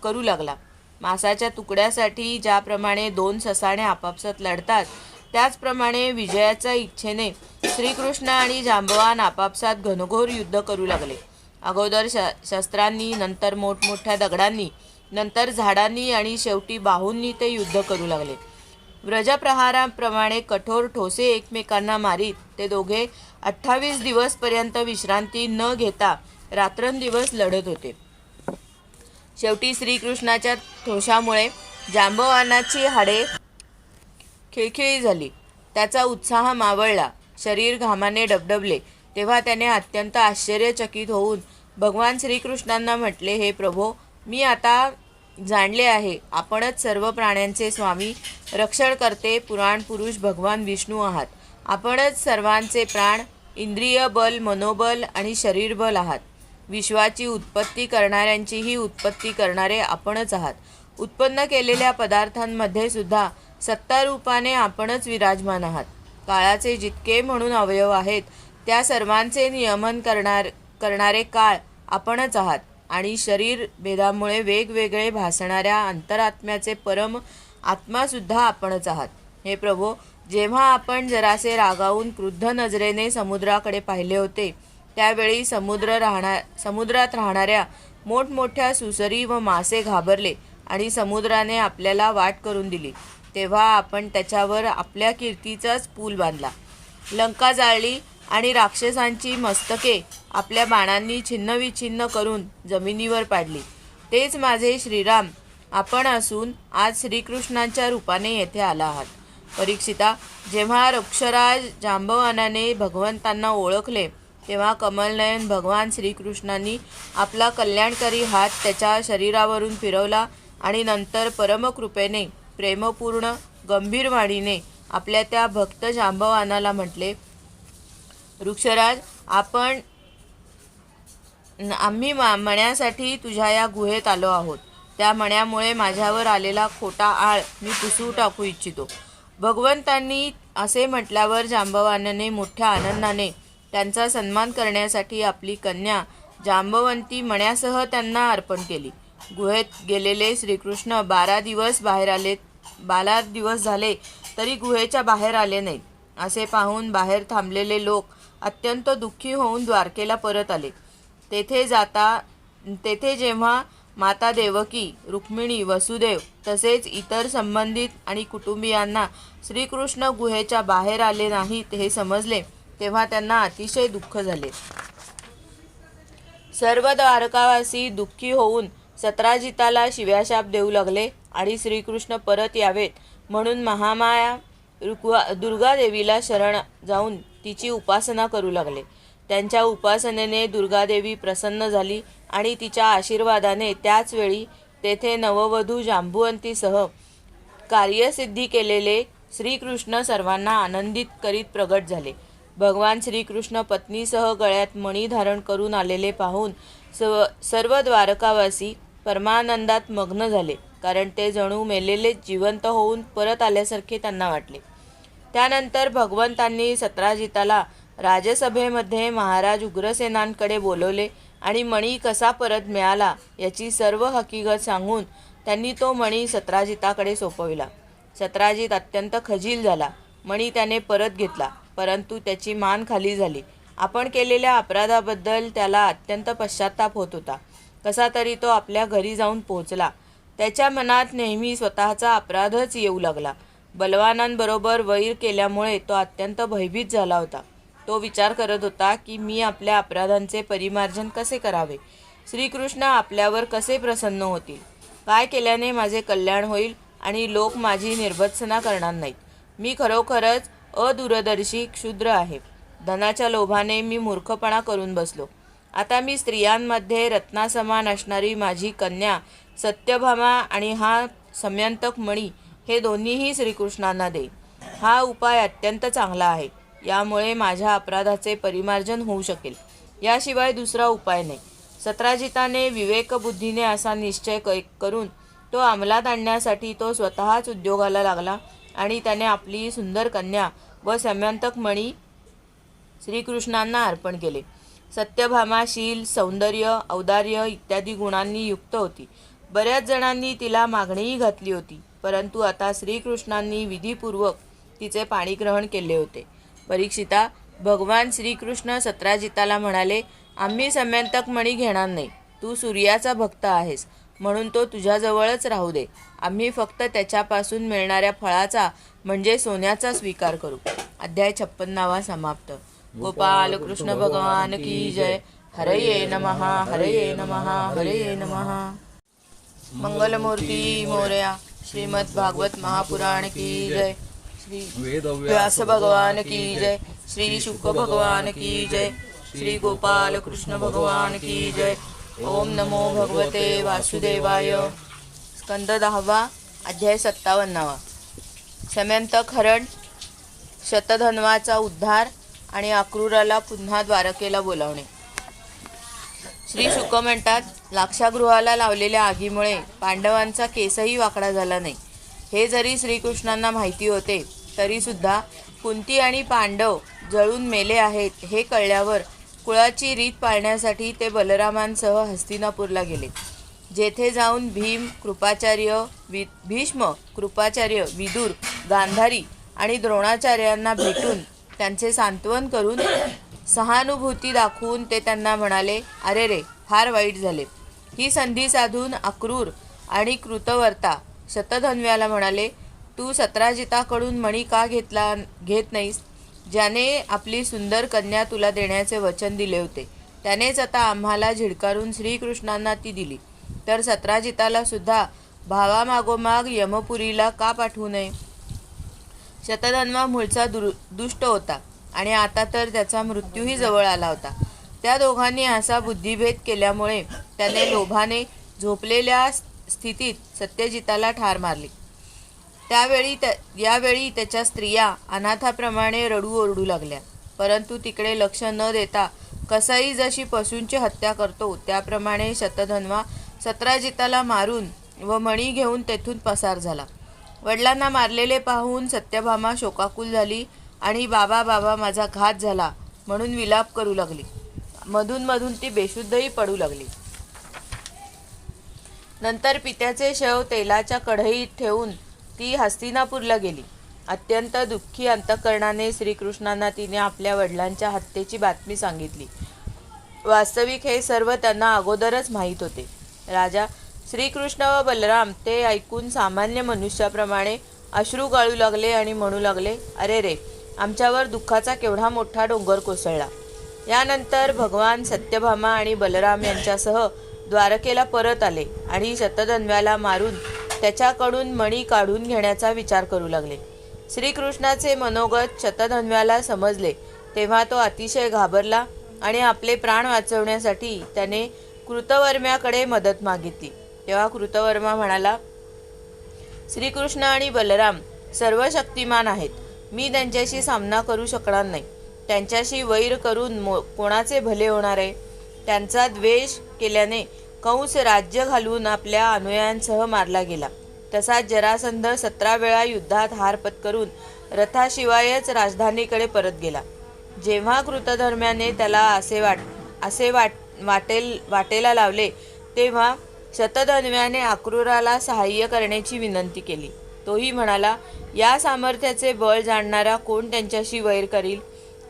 करू लागला. मांसाच्या तुकड्यासाठी ज्याप्रमाणे दोन ससाणे आपापसात लढतात त्याचप्रमाणे विजयाच्या इच्छेने श्रीकृष्ण आणि जांबवान आपापसात घनघोर युद्ध करू लागले. अगोदर शस्त्रांनी, नंतर मोठमोठ्या दगडांनी, नंतर झाडांनी आणि शेवटी बाहूंनी ते युद्ध करू लागले. व्रजप्रहाराप्रमाणे कठोर ठोसे एकमेकांना मारीत ते दोघे 28 दिवसपर्यंत विश्रांती न घेता रात्रंदिवस लढत होते. शेवटी श्रीकृष्णाच्या ठोशामुळे जांबवानाची हाडे खिळखिळी झाली. त्याचा उत्साह मावळला. शरीर घामाने डबडबले. तेव्हा त्याने अत्यंत आश्चर्यचकित होऊन भगवान श्रीकृष्णांना म्हटले, हे प्रभो, मी आता जाणले आहे आपणच सर्व प्राण्यांचे स्वामी, रक्षणकर्ते, पुराण पुरुष भगवान विष्णू आहात. आपणच सर्वांचे प्राण, इंद्रिय बल, मनोबल आणि शरीरबल आहात. विश्वाची उत्पत्ती करणाऱ्यांचीही उत्पत्ती करणारे आपणच आहात. उत्पन्न केलेल्या पदार्थांमध्ये सुद्धा सत्ता रूपाने आपणच विराजमान आहात. काळाचे जितके म्हणून अवयव आहेत त्या सर्वांचे नियमन करणारे काळ आपणच आहात. आणि शरीर भेदामुळे वेगवेगळे भासणाऱ्या अंतरात्म्याचे परम आत्मासुद्धा आपणच आहात. हे प्रभो, जेव्हा आपण जरासे रागावून क्रुद्ध नजरेने समुद्राकडे पाहिले होते त्यावेळी समुद्रात राहणाऱ्या मोठमोठ्या सुसरी व मासे घाबरले आणि समुद्राने आपल्याला वाट करून दिली. तेव्हा आपण त्याच्यावर आपल्या कीर्तीचाच पूल बांधला. लंका जाळली आणि राक्षसांची मस्तके आपल्या बाणांनी छिन्नविछिन्न करून जमिनीवर पाडली. तेच माझे श्रीराम आपण असून आज श्रीकृष्णांच्या रूपाने येथे आला आहात. परीक्षिता, जेव्हा वृक्षराज जांबवानाने भगवंतांना ओळखले तेव्हा कमलनयन भगवान श्रीकृष्णांनी आपला कल्याणकारी हात त्याच्या शरीरावरून फिरवला आणि नंतर परमकृपेने प्रेमपूर्ण गंभीर वाणीने आपल्या त्या भक्त जांबवानाला म्हटले, वृक्षराज, आम्ही मण्यासाठी तुझ्या या गुहेत आलो आहोत. त्या मण्यामुळे माझ्यावर आलेला खोटा आळ मी पुसून टाकू इच्छितो. भगवंतांनी असे म्हटल्यावर जांबवानाने मोठ्या आनंदाने त्यांचा सन्मान करण्यासाठी आपली कन्या जांबवंती मण्यासह त्यांना अर्पण केली. गुहेत गेलेले श्रीकृष्ण 12 दिवस झाले तरी गुहेच्या बाहेर आले नाहीत. असे पाहून बाहेर थांबलेले लोक अत्यंत दुःखी होऊन द्वारकेला परत आले. तेथे जेव्हा माता देवकी, रुक्मिणी, वसुदेव तसेच इतर संबंधित आणि कुटुंबियांना श्रीकृष्ण गुहेच्या बाहेर आले नाहीत हे समजले, तेव्हा त्यांना अतिशय दुःख झाले. सर्व द्वारकावासी दुःखी होऊन सत्राजिताला शिव्याशाप देऊ लागले आणि श्रीकृष्ण परत यावेत म्हणून महामाया दुर्गादेवीला शरण जाऊन तिची उपासना करू लागले. त्यांच्या उपासनेने दुर्गादेवी प्रसन्न झाली आणि तिच्या आशीर्वादाने त्याच वेळी तेथे नववधू जांबुवंतीसह कार्यसिद्धी केलेले श्रीकृष्ण सर्वांना आनंदित करीत प्रगट झाले. भगवान श्रीकृष्ण पत्नीसह गळ्यात मणी धारण करून आलेले पाहून सर्व द्वारकावासी परमानंदात मग्न झाले, कारण ते जणू मेलेले जिवंत होऊन परत आल्यासारखे त्यांना वाटले. त्यानंतर भगवंतांनी सत्राजिताला राजसभेमध्ये महाराज उग्रसेनांकडे बोलवले आणि मणी कसा परत मिळाला याची सर्व हकीकत सांगून त्यांनी तो मणी सत्राजिताकडे सोपविला. सत्राजित अत्यंत खजील झाला. मणी त्याने परत घेतला, परंतु त्याची मान खाली झाली. आपण केलेल्या अपराधाबद्दल त्याला अत्यंत पश्चाताप होत होता. कसा तरी तो आपल्या घरी जाऊन पोहोचला. त्याच्या मनात नेहमी स्वतःचा अपराधच येऊ लागला. बलवानांबरोबर वैर केल्यामुळे तो अत्यंत भयभीत झाला होता. तो विचार करत होता की मी आपल्या अपराधांचे परिमार्जन कसे करावे, श्रीकृष्ण आपल्यावर कसे प्रसन्न होतील, काय केल्याने माझे कल्याण होईल आणि लोक माझी निर्भत्सना करणार नाहीत. मी खरोखरच अदूरदर्शी क्षुद्र आहे. धनाच्या लोभाने मी मूर्खपणा करून बसलो. आता मी स्त्रियांमध्ये रत्नासमान असणारी माझी कन्या सत्यभामा आणि हा समयंतक मणी हे दोन्हीही श्रीकृष्णांना देईन. हा उपाय अत्यंत चांगला आहे. यामुळे माझ्या अपराधाचे परिमार्जन होऊ शकेल. याशिवाय दुसरा उपाय नाही. सत्राजिताने विवेकबुद्धीने असा निश्चय करून तो अंमलात आणण्यासाठी तो स्वतःच उद्योगाला लागला आणि त्याने आपली सुंदर कन्या व समयंतक मणी श्रीकृष्णांना अर्पण केले. सत्यभामा शील, सौंदर्य, औदार्य इत्यादी गुणांनी युक्त होती. बऱ्याच जणांनी तिला मागणीही घातली होती, परंतु आता श्रीकृष्णांनी विधीपूर्वक तिचे पाणीग्रहण केले होते. परीक्षिता, भगवान श्रीकृष्ण सत्राजिताला म्हणाले, आम्ही समयंतक मणी घेणार नाही. तू सूर्याचा भक्त आहेस म्हणून तो तुझ्याजवळच राहू दे. आम्ही फक्त त्याच्यापासून मिळणाऱ्या फळाचा म्हणजे सोन्याचा स्वीकार करू. अध्याय 56 समाप्त. गोपाल कृष्ण भगवान की जय. हरये नमः, हरये नमः, हरये नमः. मंगलमूर्ती मोरया. श्रीमद् भागवत महापुराण की जय. श्री व्यास भगवान की जय. श्री शुक भगवान की जय. श्री गोपाल कृष्ण भगवान की जय. ओम नमो भगवते वासुदेवाय. स्कंद 10 अध्याय 57. समयंतक हरण, शतधन्वाचा उद्धार आणि अक्रूराला पुन्हा द्वारकेला बोलावणे. श्री शुक म्हणतात, लाक्षागृहाला लावलेल्या आगीमुळे पांडवांचा केसही वाकडा झाला नाही. हे जरी श्रीकृष्णांना माहिती होते तरी सुद्धा कुंती आणि पांडव जळून मेले आहेत हे कळल्यावर कुळाची रीत पाळण्यासाठी ते बलरामांसह हस्तिनापूरला गेले. जेथे जाऊन भीष्म, कृपाचार्य, विदुर, गांधारी आणि द्रोणाचार्यांना भेटून त्यांचे सांत्वन करून सहानुभूती दाखवून ते त्यांना म्हणाले, अरे रे, फार वाईट झाले. ही संधी साधून अक्रूर आणि कृतवर्ता शतधन्व्याला म्हणाले, तू सत्राजिताकडून मणी का घेत नाहीस? ज्याने आपली सुंदर कन्या तुला देण्याचे वचन दिले होते त्यानेच आता आम्हाला झिडकारून श्रीकृष्णांना ती दिली, तर सत्राजिताला सुद्धा भावामागोमाग यमपुरीला का पाठवू नये? शतधन्वा मूळचा दुष्ट होता आणि आता तर त्याचा मृत्यूही जवळ आला होता. त्या दोघांनी असा बुद्धिभेद केल्यामुळे त्याने लोभाने झोपलेल्या स्थितीत सत्यजिताला ठार मारली. यावेळी त्याच्या स्त्रिया अनाथाप्रमाणे रडू ओरडू लागल्या, परंतु तिकडे लक्ष न देता कसाई जशी पशूंची हत्या करतो त्याप्रमाणे शतधन्वा सत्राजिताला मारून व मणी घेऊन तेथून पसार झाला. वडिलांना मारलेले पाहून सत्यभामा शोकाकुल झाली आणि बाबा बाबा माझा घात झाला म्हणून विलाप करू लागली. मधून मधून ती बेशुद्धही पडू लागली. नंतर पित्याचे शव तेलाच्या कढईत ठेवून ती हस्तिनापूरला गेली. अत्यंत दुःखी अंतःकरणाने श्रीकृष्णांना तिने आपल्या वडिलांच्या हत्येची बातमी सांगितली. वास्तविक हे सर्व त्यांना अगोदरच माहीत होते. राजा श्रीकृष्ण व बलराम ते ऐकून सामान्य मनुष्याप्रमाणे अश्रू गाळू लागले आणि म्हणू लागले, अरे रे, आमच्यावर दुःखाचा केवढा मोठा डोंगर कोसळला. यानंतर भगवान सत्यभामा आणि बलराम यांच्यासह द्वारकेला परत आले आणि शतधन्वाला मारून त्याच्याकडून मणी काढून घेण्याचा विचार करू लागले. श्रीकृष्णाचे मनोगत शतधन्वाला समजले तेव्हा तो अतिशय घाबरला आणि आपले प्राण वाचवण्यासाठी त्याने कृतवर्म्याकडे मदत मागितली. तेव्हा कृतवर्मा म्हणाला, श्रीकृष्ण आणि बलराम सर्व शक्तिमान आहेत. मी त्यांच्याशी सामना करू शकणार नाही. त्यांच्याशी वैर करून कोणाचे भले होणार आहे? त्यांचा द्वेष केल्याने कंस राज्य घालून आपल्या अनुयायांसह मारला गेला. तसाच जरासंध 17 वेळा युद्धात हार पत्करून रथाशिवायच राजधानीकडे परत गेला. जेव्हा कृतधर्म्याने त्याला वाटेला लावले तेव्हा शतधन्व्याने अक्रूराला सहाय्य करण्याची विनंती केली. तोही म्हणाला, या सामर्थ्याचे बळ जाणणारा कोण त्यांच्याशी वैर करील?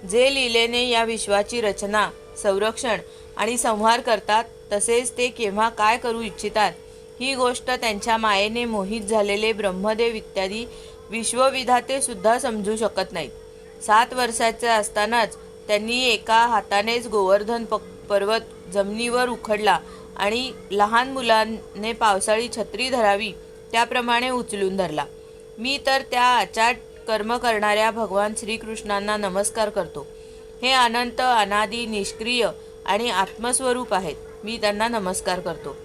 जे लीलेने या विश्वाची रचना, संरक्षण आणि संहार करतात, तसेच ते केव्हा काय करू इच्छितात ही गोष्ट त्यांच्या मायेने मोहित झालेले ब्रह्मदेव इत्यादी विश्वविधाते सुद्धा समजू शकत नाहीत. 7 वर्षाचे असतानाच त्यांनी एका हातानेच गोवर्धन पर्वत जमिनीवर उखडला आणि लहान मुलाने पावसाळी छत्री धरावी त्याप्रमाणे उचलून धरला. मी तर त्या अचाट कर्म करणाऱ्या भगवान श्रीकृष्णांना नमस्कार करतो. हे अनंत, अनादी, निष्क्रिय आणि आत्मस्वरूप आहेत. मी त्यांना नमस्कार करतो.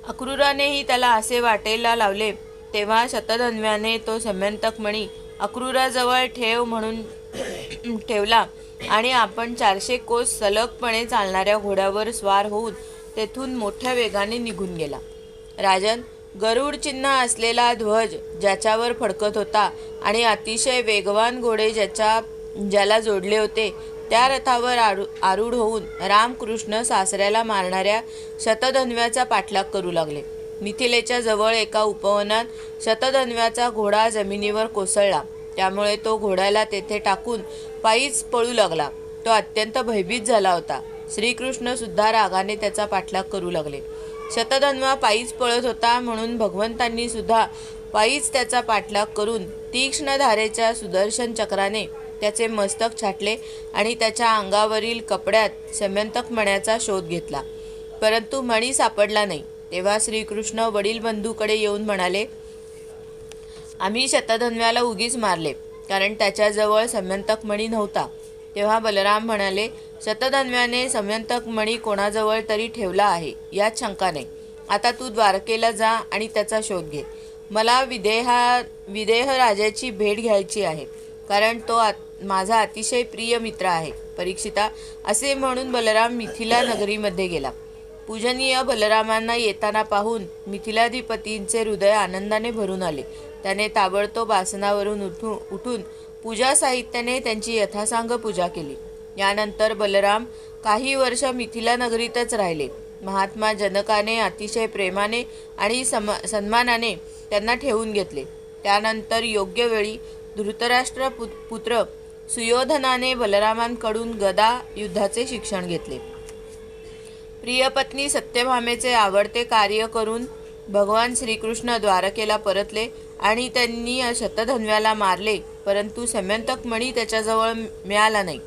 अक्रूरानेही त्याला असे वाटेला लावले तेव्हा शतधन्व्याने तो सम्यंतक मणी अक्रूराजवळ ठेव म्हणून ठेवला आणि आपण 400 कोस सलगपणे चालणाऱ्या घोड्यावर स्वार होऊन तेथून मोठ्या वेगाने निघून गेला. राजन, गरुड चिन्ह असलेला ध्वज ज्याच्यावर फडकत होता आणि अतिशय वेगवान घोडे ज्याला जोडले होते, त्या रथावर आरूढ होऊन रामकृष्ण सासऱ्याला मारणाऱ्या शतधन्व्याचा पाठलाग करू लागले. मिथिलेच्या जवळ एका उपवनात शतधन्व्याचा घोडा जमिनीवर कोसळला. त्यामुळे तो घोड्याला तेथे टाकून पायीच पळू लागला. तो अत्यंत भयभीत झाला होता. श्रीकृष्ण सुद्धा रागाने त्याचा पाठलाग करू लागले. शतधन्वा पायीच पळत होता म्हणून भगवंतांनी सुद्धा पायीच त्याचा पाठलाग करून तीक्ष्ण धारेच्या सुदर्शन चक्राने त्याचे मस्तक छाटले आणि त्याच्या अंगावरील कपड्यात सम्यंतक मण्याचा शोध घेतला. परंतु मणी सापडला नाही. तेव्हा श्रीकृष्ण वडील बंधूकडे येऊन म्हणाले, आम्ही शतधन्व्याला उगीच मारले, कारण त्याच्याजवळ सम्यंतक मणी नव्हता. तेव्हा बलराम म्हणाले, शतधन्व्याने सम्यंतक मणी कोणाजवळ तरी ठेवला आहे यात शंका नाही. आता तू द्वारकेला जा आणि त्याचा शोध घे. मला विदेह राजाची भेट घ्यायची आहे, कारण तो माझा अतिशय प्रिय मित्र आहे. परीक्षिता, असे म्हणून बलराम मिथिला नगरीमध्ये गेला. पूजनीय बलरामांना येताना पाहून मिथिलाधिपतींचे हृदय आनंदाने भरून आले. त्याने ताबडतोब आसनावरून उठून पूजा साहित्याने त्यांची यथासांग पूजा केली. यानंतर बलराम काही वर्ष मिथिला नगरीतच राहिले. महात्मा जनकाने अतिशय प्रेमाने आणि सन्मानाने त्यांना ठेवून घेतले. त्यानंतर योग्य वेळी धृतराष्ट्र पुत्र सुयोधनाने बलरामांकडून गदा युद्धाचे शिक्षण घेतले. प्रियपत्नी सत्यभामेचे आवडते कार्य करून भगवान श्रीकृष्ण द्वारकेला परतले आणि त्यांनी शतधन्व्याला मारले, परंतु सम्यंतक मणी त्याच्याजवळ मिळाला नाही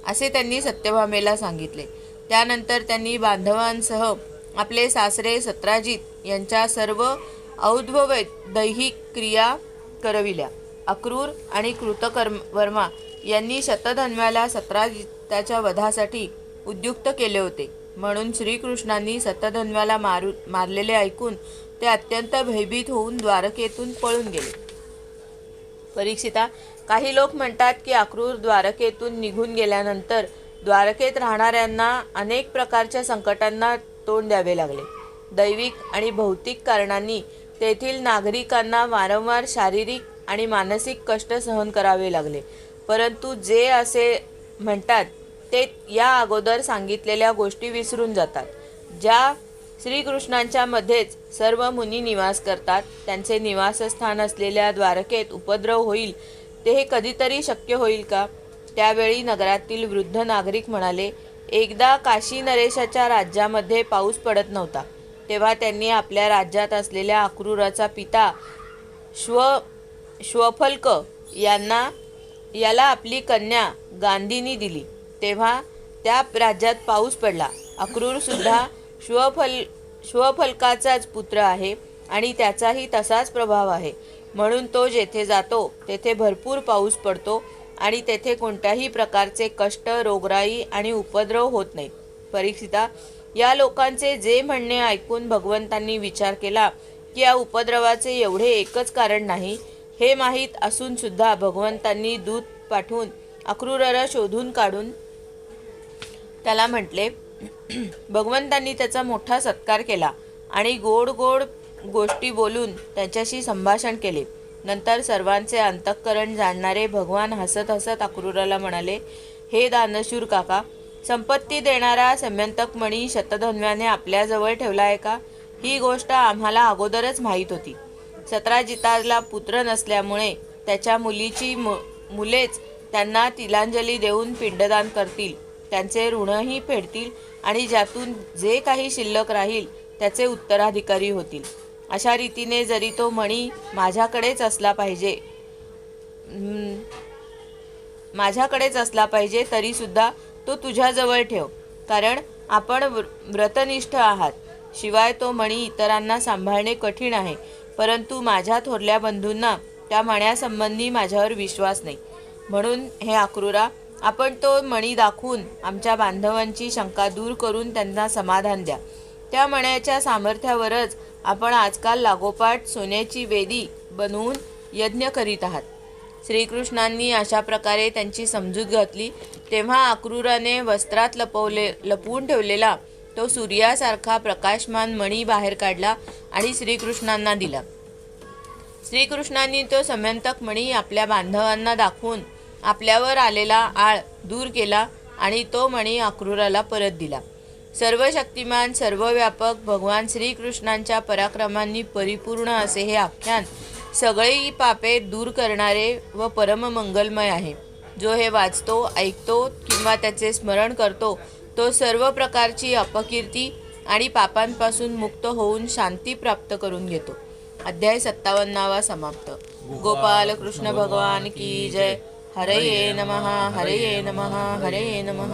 असे त्यांनी सत्यभामेला सांगितले. त्यानंतर त्यांनी बांधवांसह आपले सासरे सत्राजित यांच्या सर्व औद्भवदैहिक क्रिया करविल्या. अक्रूर आणि कृतवर्मा यांनी शतधन्व्याला सत्राजिताच्या वधासाठी उद्युक्त केले होते. म्हणून श्रीकृष्णांनी शतधन्व्याला मारलेले ऐकून ते अत्यंत भयभीत होऊन द्वारकेतून पळून गेले. परीक्षिता, काही लोक म्हणतात की अक्रूर द्वारकेतून निघून गेल्यानंतर द्वारकेत राहणाऱ्यांना अनेक प्रकारच्या संकटांना तोंड द्यावे लागले. दैविक आणि भौतिक कारणांनी तेथील नागरिकांना वारंवार शारीरिक आणि मानसिक कष्ट सहन करावे लागले. परंतु जे असे म्हणतात ते या अगोदर सांगितलेल्या गोष्टी विसरून जातात. ज्या श्रीकृष्णांच्या मध्येच सर्व मुनी निवास करतात. त्यांचे निवासस्थान असलेल्या द्वारकेत उपद्रव होईल ते हे कधीतरी शक्य होईल का? त्यावेळी नगरातील वृद्ध नागरिक म्हणाले, एकदा काशी नरेशाच्या राज्यामध्ये पाऊस पडत नव्हता. तेव्हा त्यांनी आपल्या राज्यात असलेल्या अक्रूराचा पिता श्वफल्क याला आपली कन्या गांधीनी दिली. तेव्हा त्या राज्यात पाऊस पडला. अक्रूर सुद्धा श्वफल्काचाच पुत्र आहे आणि त्याचाही तसाच प्रभाव आहे. म्हणून तो जेथे जातो तेथे भरपूर पाऊस पडतो आणि तेथे कोणत्याही प्रकारचे कष्ट, रोगराई आणि उपद्रव होत नाहीत. परीक्षिता, या लोकांचे जे म्हणणे ऐकून भगवंतांनी विचार केला की या उपद्रवाचे एवढे एकच कारण नाही हे माहीत असून सुद्धा भगवंतांनी दूत पाठवून अक्रूराला शोधून काढून त्याला म्हटले. भगवंतांनी त्याचा मोठा सत्कार केला आणि गोड गोड गोष्टी बोलून त्याच्याशी संभाषण केले. नंतर सर्वांचे अंतःकरण जाणणारे भगवान हसत हसत अक्रूराला म्हणाले, हे दानशूर काका, संपत्ती देणारा सम्यंतक मणी शतधन्वाने आपल्याजवळ ठेवला आहे का? ही गोष्ट आम्हाला अगोदरच माहीत होती. सत्राजिताला पुत्र नसल्यामुळे त्याच्या मुलीची मुलेच त्यांना तिलांजली देऊन पिंडदान करतील, त्यांचे ऋणही फेडतील आणि ज्यातून जे काही शिल्लक राहील त्याचे उत्तराधिकारी होतील. अशा रीतीने जरी तो मणी माझ्याकडेच असला पाहिजे तरीसुद्धा तो तुझ्याजवळ ठेव, कारण आपण व्रतनिष्ठ आहात. शिवाय तो मणी इतरांना सांभाळणे कठीण आहे, परंतु माझ्या थोरल्या बंधूंना त्या मण्यासंबंधी माझ्यावर विश्वास नाही. म्हणून हे अक्रूरा, आपण तो मणी दाखवून आमच्या बांधवांची शंका दूर करून त्यांना समाधान द्या. त्या मण्याच्या सामर्थ्यावरच आपण आजकाल लागोपाठ सोन्याची वेदी बनवून यज्ञ करीत आहात. श्रीकृष्णांनी अशा प्रकारे त्यांची समजूत घातली. तेव्हा अक्रूराने वस्त्रात लपवून ठेवलेला तो सूर्यासारखा प्रकाशमान मणी बाहेर काढला आणि श्रीकृष्णांना दिला. श्रीकृष्णांनी तो सम्यंतक मणी आपल्या बांधवांना दाखवून आपल्यावर आलेला आळ दूर केला आणि तो मणी अक्रूराला परत दिला. सर्व शक्तिमान, सर्वव्यापक भगवान श्रीकृष्णांच्या पराक्रमांनी परिपूर्ण असे हे आख्यान सगळी पापे दूर करणारे व परम मंगलमय आहे. जो हे वाचतो, ऐकतो किंवा त्याचे स्मरण करतो तो सर्व प्रकारची अपकीर्ती आणि पापांपासून मुक्त होऊन शांती प्राप्त करून घेतो. अध्याय 57 समाप्त. गोपाल कृष्ण भगवान की जय. हरये नमः, हरये नमः, हरये नमः.